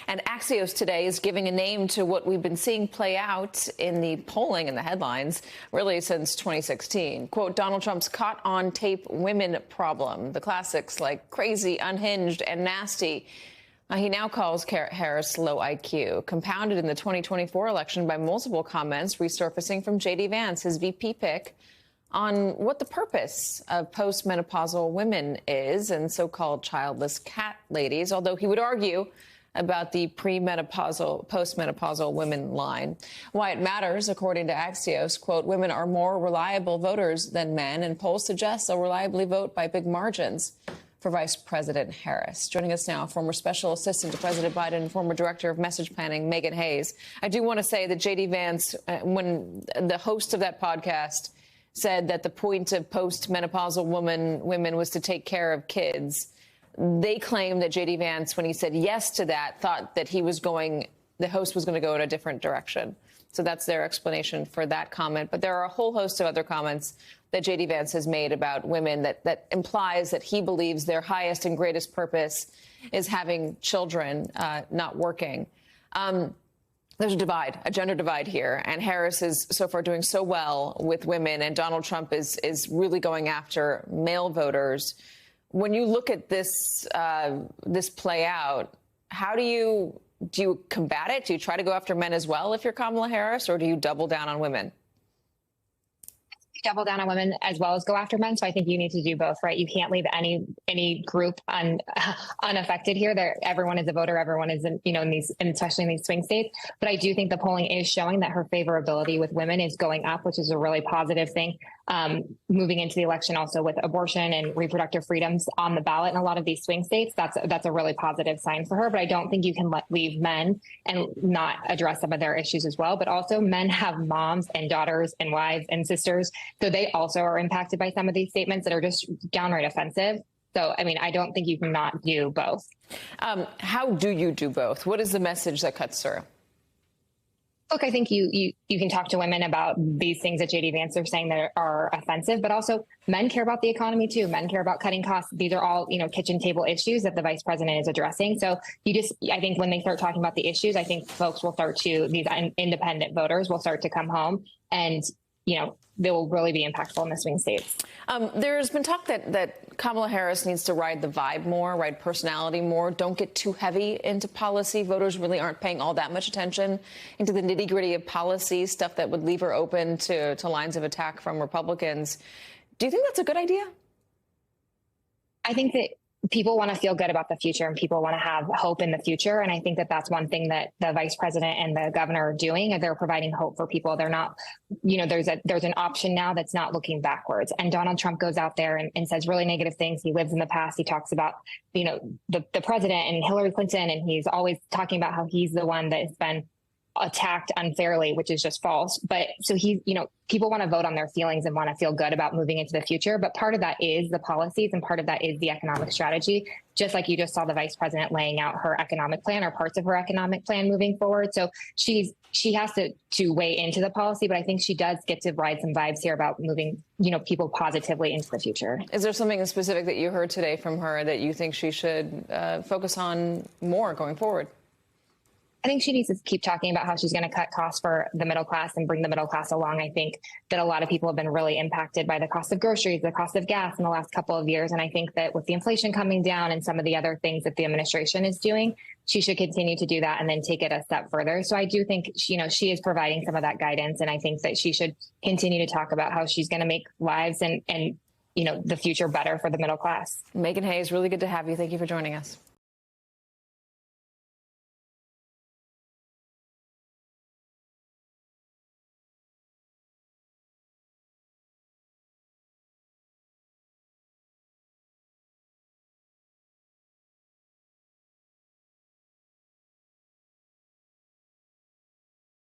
And Axios today is giving a name to what we've been seeing play out in the polling and the headlines really since 2016. Quote, Donald Trump's caught on tape women problem. The classics like crazy, unhinged, and nasty. He now calls Harris low IQ, compounded in the 2024 election by multiple comments resurfacing from J.D. Vance, his VP pick, on what the purpose of postmenopausal women is and so-called childless cat ladies, although he would argue about the premenopausal, postmenopausal women line. Why it matters, according to Axios, quote, women are more reliable voters than men, and polls suggest they'll reliably vote by big margins for Vice President Harris. Joining us now, former Special Assistant to President Biden and former Director of Message Planning, Megan Hayes. I do want to say that J.D. Vance, when the host of that podcast said that the point of postmenopausal women was to take care of kids, they claim that J.D. Vance, when he said yes to that, thought that the host was going to go in a different direction. So that's their explanation for that comment. But there are a whole host of other comments that J.D. Vance has made about women that implies that he believes their highest and greatest purpose is having children, not working. There's a gender divide here, and Harris is so far doing so well with women, and Donald Trump is really going after male voters. When you look at this play out, how do you combat it? Do you try to go after men as well if you're Kamala Harris, or do you double down on women? Double down on women as well as go after men. So I think you need to do both, right? You can't leave any group unaffected here. Everyone is a voter. Everyone is, in these, and especially in these swing states. But I do think the polling is showing that her favorability with women is going up, which is a really positive thing. Moving into the election, also with abortion and reproductive freedoms on the ballot in a lot of these swing states, that's a really positive sign for her. But I don't think you can leave men and not address some of their issues as well. But also, men have moms and daughters and wives and sisters. So they also are impacted by some of these statements that are just downright offensive. So, I mean, I don't think you can not do both. How do you do both? What is the message that cuts through? Look, I think you can talk to women about these things that J.D. Vance are saying that are offensive, but also men care about the economy, too. Men care about cutting costs. These are all, kitchen table issues that the vice president is addressing. So I think when they start talking about the issues, I think folks will start these independent voters will start to come home and, they will really be impactful in the swing states. There's been talk that Kamala Harris needs to ride the vibe more, ride personality more, don't get too heavy into policy. Voters really aren't paying all that much attention into the nitty gritty of policy, stuff that would leave her open to lines of attack from Republicans. Do you think that's a good idea? I think that people want to feel good about the future and people want to have hope in the future. And I think that that's one thing that the vice president and the governor are doing. They're providing hope for people. They're not, there's an option now that's not looking backwards. And Donald Trump goes out there and says really negative things. He lives in the past. He talks about, the president and Hillary Clinton, and he's always talking about how he's the one that has been attacked unfairly, which is just false. But so people want to vote on their feelings and want to feel good about moving into the future. But part of that is the policies and part of that is the economic strategy, just like you just saw the vice president laying out her economic plan or parts of her economic plan moving forward. So she has to weigh into the policy, but I think she does get to ride some vibes here about moving, people positively into the future. Is there something specific that you heard today from her that you think she should focus on more going forward? I think she needs to keep talking about how she's going to cut costs for the middle class and bring the middle class along. I think that a lot of people have been really impacted by the cost of groceries, the cost of gas in the last couple of years. And I think that with the inflation coming down and some of the other things that the administration is doing, she should continue to do that and then take it a step further. So I do think, she is providing some of that guidance. And I think that she should continue to talk about how she's going to make lives and the future better for the middle class. Megan Hayes, really good to have you. Thank you for joining us.